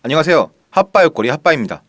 안녕하세요. 핫바 옆구리 핫바입니다.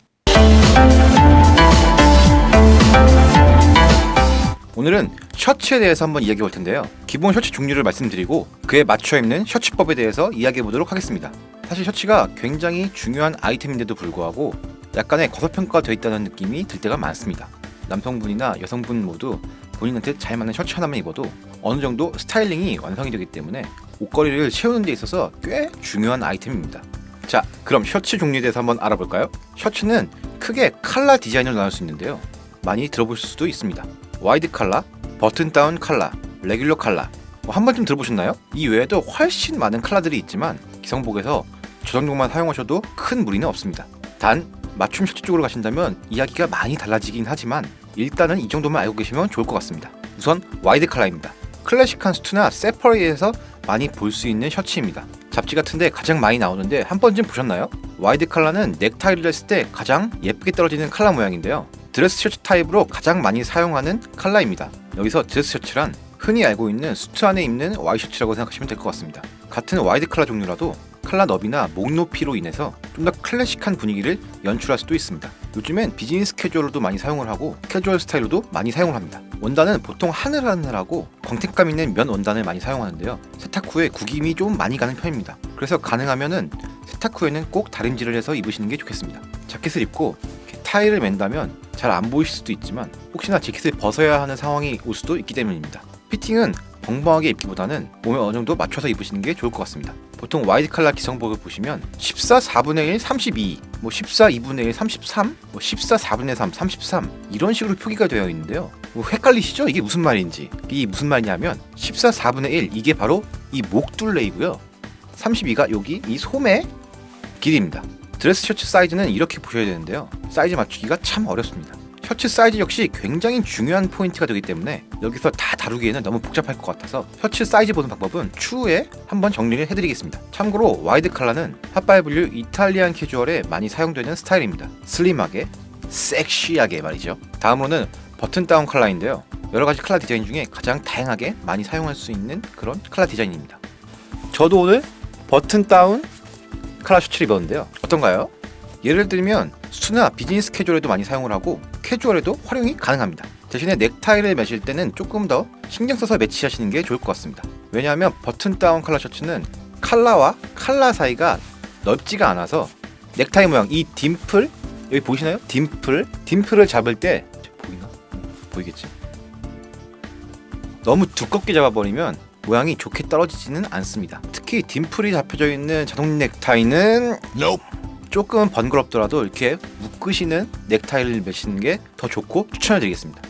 오늘은 셔츠에 대해서 한번 이야기해 볼 텐데요. 기본 셔츠 종류를 말씀드리고 그에 맞춰 입는 셔츠법에 대해서 이야기해 보도록 하겠습니다. 사실 셔츠가 굉장히 중요한 아이템인데도 불구하고 약간의 과소평가되어 있다는 느낌이 들 때가 많습니다. 남성분이나 여성분 모두 본인한테 잘 맞는 셔츠 하나만 입어도 어느 정도 스타일링이 완성이 되기 때문에 옷걸이를 채우는 데 있어서 꽤 중요한 아이템입니다. 자, 그럼 셔츠 종류에 대해서 한번 알아볼까요? 셔츠는 크게 컬러 디자인으로 나눌 수 있는데요. 많이 들어보실 수도 있습니다. 와이드 컬러, 버튼 다운 컬러, 레귤러 컬러. 한 번쯤 들어보셨나요? 이 외에도 훨씬 많은 컬러들이 있지만 기성복에서 저 정도만 사용하셔도 큰 무리는 없습니다. 단 맞춤 셔츠 쪽으로 가신다면 이야기가 많이 달라지긴 하지만 일단은 이 정도만 알고 계시면 좋을 것 같습니다. 우선 와이드 컬러입니다. 클래식한 수트나 세퍼리에서 많이 볼 수 있는 셔츠입니다. 잡지 같은데 가장 많이 나오는데 한 번쯤 보셨나요? 와이드 컬러는 넥타이를 했을 때 가장 예쁘게 떨어지는 컬러 모양인데요. 드레스 셔츠 타입으로 가장 많이 사용하는 컬러입니다. 여기서 드레스 셔츠란 흔히 알고 있는 수트 안에 입는 와이셔츠라고 생각하시면 될 것 같습니다. 같은 와이드 컬러 종류라도 컬러 너비나 목 높이로 인해서 좀 더 클래식한 분위기를 연출할 수도 있습니다. 요즘엔 비즈니스 캐주얼로도 많이 사용을 하고 캐주얼 스타일로도 많이 사용을 합니다. 원단은 보통 하늘하늘하고 광택감 있는 면 원단을 많이 사용하는데요. 세탁 후에 구김이 좀 많이 가는 편입니다. 그래서 가능하면은 세탁 후에는 꼭 다림질을 해서 입으시는 게 좋겠습니다. 자켓을 입고 타이를 맨다면 잘 안 보이실 수도 있지만 혹시나 재킷을 벗어야 하는 상황이 올 수도 있기 때문입니다. 피팅은 벙벙하게 입기보다는 몸에 어느 정도 맞춰서 입으시는 게 좋을 것 같습니다. 보통 와이드 컬러 기성복을 보시면 14 4분의 1 32, 14 2분의 1 33, 14 4분의 3 33 이런 식으로 표기가 되어 있는데요. 헷갈리시죠? 이게 무슨 말인지. 이게 무슨 말이냐면 14 4분의 1 이게 바로 이 목둘레이고요. 32가 여기 이 소매 길이입니다. 드레스 셔츠 사이즈는 이렇게 보셔야 되는데요. 사이즈 맞추기가 참 어렵습니다. 셔츠 사이즈 역시 굉장히 중요한 포인트가 되기 때문에 여기서 다 다루기에는 너무 복잡할 것 같아서 셔츠 사이즈 보는 방법은 추후에 한번 정리를 해드리겠습니다. 참고로 와이드 컬러는 핫바이 분류 이탈리안 캐주얼에 많이 사용되는 스타일입니다. 슬림하게, 섹시하게 말이죠. 다음으로는 버튼 다운 컬러인데요. 여러가지 컬러 디자인 중에 가장 다양하게 많이 사용할 수 있는 그런 컬러 디자인입니다. 저도 오늘 버튼 다운 컬러 셔츠를 입었는데요. 어떤가요? 예를 들면 수트나 비즈니스 캐주얼에도 많이 사용을 하고 캐주얼에도 활용이 가능합니다. 대신에 넥타이를 매실 때는 조금 더 신경 써서 매치하시는 게 좋을 것 같습니다. 왜냐하면 버튼 다운 컬러 셔츠는 컬러와 컬러 사이가 넓지가 않아서 넥타이 모양 이 딤플 여기 보이시나요? 딤플을 잡을 때 보이나? 보이겠지? 너무 두껍게 잡아버리면 모양이 좋게 떨어지지는 않습니다. 특히 딤플이 잡혀져 있는 자동 넥타이는 조금 번거롭더라도 이렇게 묶으시는 넥타이를 매시는 게 더 좋고 추천해드리겠습니다.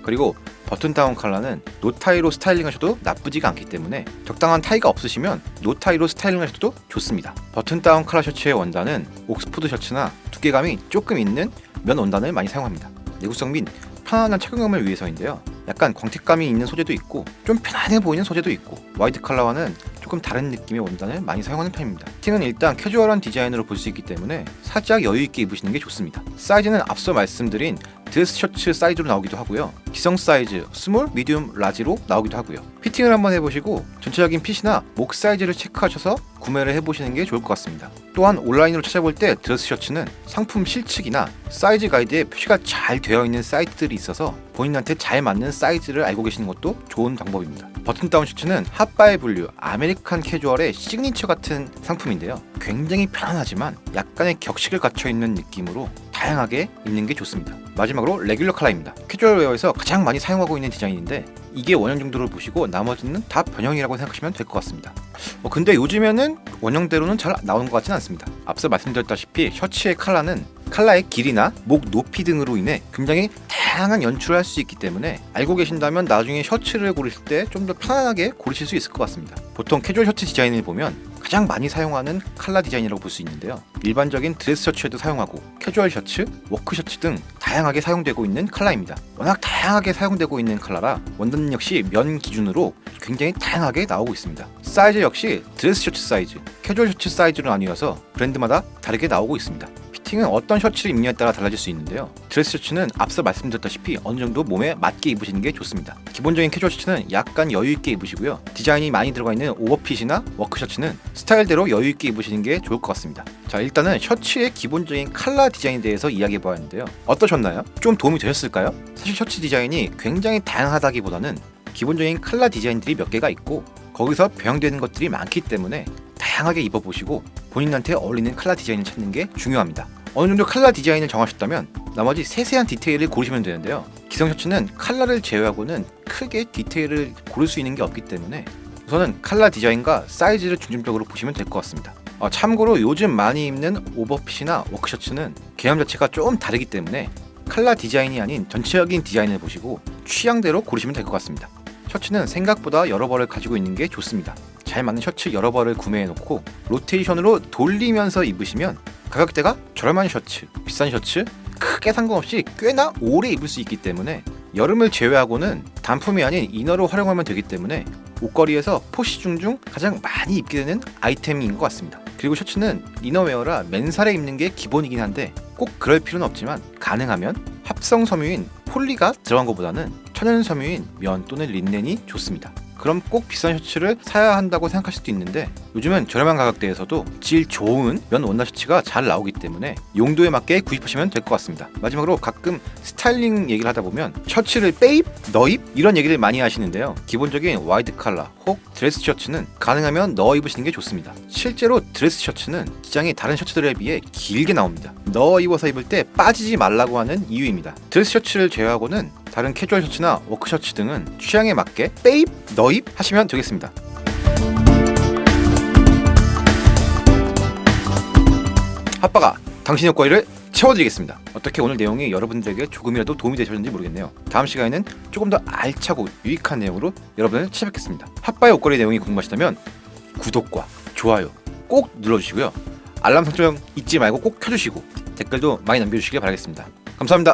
그리고 버튼 다운 컬러는 노타이로 스타일링 하셔도 나쁘지가 않기 때문에 적당한 타이가 없으시면 노타이로 스타일링 하셔도 좋습니다. 버튼 다운 컬러 셔츠의 원단은 옥스포드 셔츠나 두께감이 조금 있는 면 원단을 많이 사용합니다. 내구성 및 편안한 착용감을 위해서인데요. 약간 광택감이 있는 소재도 있고 좀 편안해 보이는 소재도 있고 와이드 컬러와는 조금 다른 느낌의 원단을 많이 사용하는 편입니다. 팅은 일단 캐주얼한 디자인으로 볼 수 있기 때문에 살짝 여유있게 입으시는 게 좋습니다. 사이즈는 앞서 말씀드린 드레스 셔츠 사이즈로 나오기도 하고요. 기성 사이즈, 스몰, 미디움, 라지로 나오기도 하고요. 피팅을 한번 해보시고 전체적인 핏이나 목 사이즈를 체크하셔서 구매를 해보시는 게 좋을 것 같습니다. 또한 온라인으로 찾아볼 때 드레스 셔츠는 상품 실측이나 사이즈 가이드에 표시가 잘 되어 있는 사이트들이 있어서 본인한테 잘 맞는 사이즈를 알고 계시는 것도 좋은 방법입니다. 버튼 다운 셔츠는 핫바이 분류 아메리칸 캐주얼의 시그니처 같은 상품인데요. 굉장히 편안하지만 약간의 격식을 갖춰 있는 느낌으로 다양하게 입는 게 좋습니다. 마지막으로 레귤러 컬러입니다. 캐주얼 웨어에서 가장 많이 사용하고 있는 디자인인데 이게 원형 정도를 보시고 나머지는 다 변형이라고 생각하시면 될 것 같습니다. 근데 요즘에는 원형대로는 잘 나오는 것 같지는 않습니다. 앞서 말씀드렸다시피 셔츠의 컬러의 길이나 목 높이 등으로 인해 굉장히 다양한 연출을 할 수 있기 때문에 알고 계신다면 나중에 셔츠를 고르실 때 좀 더 편안하게 고르실 수 있을 것 같습니다. 보통 캐주얼 셔츠 디자인을 보면 가장 많이 사용하는 컬러 디자인이라고 볼 수 있는데요. 일반적인 드레스 셔츠에도 사용하고 캐주얼 셔츠, 워크 셔츠 등 다양하게 사용되고 있는 컬러입니다. 워낙 다양하게 사용되고 있는 컬러라 원단 역시 면 기준으로 굉장히 다양하게 나오고 있습니다. 사이즈 역시 드레스 셔츠 사이즈, 캐주얼 셔츠 사이즈로 나뉘어서 브랜드마다 다르게 나오고 있습니다. 피팅은 어떤 셔츠를 입느냐에 따라 달라질 수 있는데요. 드레스 셔츠는 앞서 말씀드렸다시피 어느 정도 몸에 맞게 입으시는 게 좋습니다. 기본적인 캐주얼 셔츠는 약간 여유 있게 입으시고요. 디자인이 많이 들어가 있는 오버핏이나 워크 셔츠는 스타일대로 여유 있게 입으시는 게 좋을 것 같습니다. 자, 일단은 셔츠의 기본적인 컬러 디자인에 대해서 이야기해 보았는데요. 어떠셨나요? 좀 도움이 되셨을까요? 사실 셔츠 디자인이 굉장히 다양하다기보다는 기본적인 컬러 디자인들이 몇 개가 있고 거기서 변형되는 것들이 많기 때문에 다양하게 입어보시고 본인한테 어울리는 컬러 디자인을 찾는 게 중요합니다. 어느 정도 컬러 디자인을 정하셨다면 나머지 세세한 디테일을 고르시면 되는데요. 기성 셔츠는 컬러를 제외하고는 크게 디테일을 고를 수 있는 게 없기 때문에 우선은 컬러 디자인과 사이즈를 중점적으로 보시면 될 것 같습니다. 참고로 요즘 많이 입는 오버핏이나 워크 셔츠는 개념 자체가 좀 다르기 때문에 컬러 디자인이 아닌 전체적인 디자인을 보시고 취향대로 고르시면 될 것 같습니다. 셔츠는 생각보다 여러 벌을 가지고 있는 게 좋습니다. 잘 맞는 셔츠 여러 벌을 구매해 놓고 로테이션으로 돌리면서 입으시면 가격대가 저렴한 셔츠, 비싼 셔츠 크게 상관없이 꽤나 오래 입을 수 있기 때문에 여름을 제외하고는 단품이 아닌 이너로 활용하면 되기 때문에 옷걸이에서 포시중 중 가장 많이 입게 되는 아이템인 것 같습니다. 그리고 셔츠는 이너웨어라 맨살에 입는 게 기본이긴 한데 꼭 그럴 필요는 없지만 가능하면 합성 섬유인 폴리가 들어간 것보다는 천연 섬유인 면 또는 린넨이 좋습니다. 그럼 꼭 비싼 셔츠를 사야 한다고 생각할 수도 있는데 요즘은 저렴한 가격대에서도 질 좋은 면 원단 셔츠가 잘 나오기 때문에 용도에 맞게 구입하시면 될 것 같습니다. 마지막으로 가끔 스타일링 얘기를 하다 보면 셔츠를 빼입, 너입 이런 얘기를 많이 하시는데요. 기본적인 와이드 컬러 혹 드레스 셔츠는 가능하면 넣어 입으시는 게 좋습니다. 실제로 드레스 셔츠는 기장이 다른 셔츠들에 비해 길게 나옵니다. 넣어 입어서 입을 때 빠지지 말라고 하는 이유입니다. 드레스 셔츠를 제외하고는 다른 캐주얼 셔츠나 워크 셔츠 등은 취향에 맞게 빼입, 너입 하시면 되겠습니다. 핫바가 당신의 옷걸이를 채워드리겠습니다. 어떻게 오늘 내용이 여러분들에게 조금이라도 도움이 되셨는지 모르겠네요. 다음 시간에는 조금 더 알차고 유익한 내용으로 여러분을 찾아뵙겠습니다. 핫바의 옷걸이 내용이 궁금하시다면 구독과 좋아요 꼭 눌러주시고요. 알람 설정 잊지 말고 꼭 켜주시고 댓글도 많이 남겨주시길 바라겠습니다. 감사합니다.